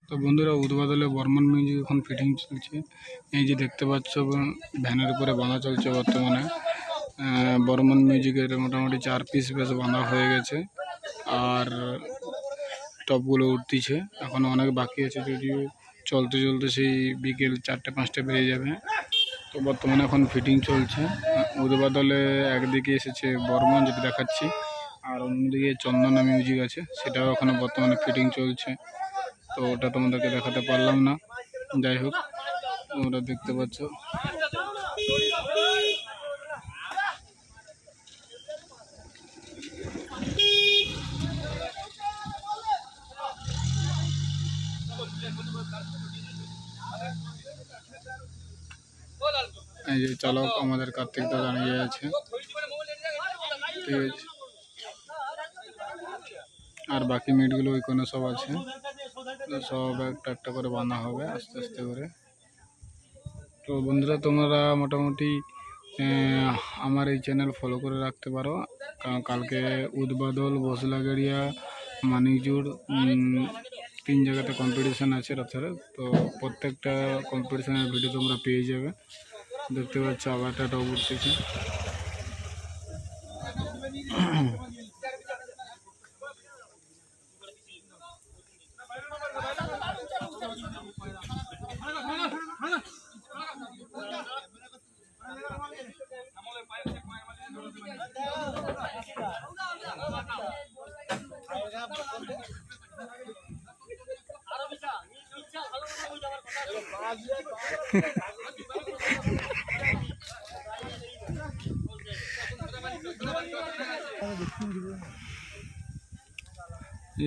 তো বন্ধুরা, উদ্বোধনে বর্মন মিউজিক এখন ফিটিং চলছে। এই যে দেখতে পাচ্ছ, ভ্যানের উপরে বাঁধা চলছে বর্তমানে। বর্মন মিউজিকের মোটামুটি 4 পিস বেশ বাঁধা হয়ে গেছে, আর টপগুলো উঠতিছে। এখন অনেক বাকি আছে, যদিও চলতে চলতে সেই বিকেল 4টে-5টে বেজে যাবে। তো বর্তমানে এখন ফিটিং চলছে। উদ্বোধনে একদিকে এসেছে বর্মন, যেটা দেখাচ্ছি, আর অন্যদিকে চন্দনা মিউজিক আছে, সেটাও এখনো বর্তমানে ফিটিং চলছে। তো ওটা তোমাদেরকে দেখাতে পারলাম না। যাই হোক, তোমরা দেখতে পাচ্ছ। এই যে চালক আমাদের কার্তিক দা দাঁড়িয়ে আছে, ঠিক আছে। আর বাকি মিটগুলো ওই কোনো সব আছে, সব একটা একটা করে বাঁধা হবে আস্তে আস্তে করে। তো বন্ধুরা, তোমরা মোটামুটি আমার এই চ্যানেল ফলো করে রাখতে পারো, কারণ কালকে উদ্বোধন, বসলাগড়িয়া, মানিকজোড় 3 জায়গাতে কম্পিটিশান আছে রথের। তো প্রত্যেকটা কম্পিটিশানের ভিডিও তোমরা পেয়ে যাবে। দেখতে পাচ্ছ আবার একটা টপ উঠতেছে।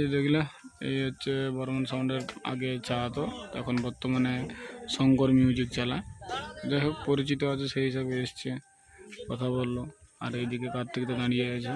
এই দেখলে, এই হচ্ছে বর্মন সাউন্ডের আগে চালাতো, এখন বর্তমানে শঙ্কর মিউজিক চালায়। যাই হোক, পরিচিত আছে সেই হিসাবে এসছে, কথা বললো। আর এইদিকে কার্তিকটা দাঁড়িয়ে আছে।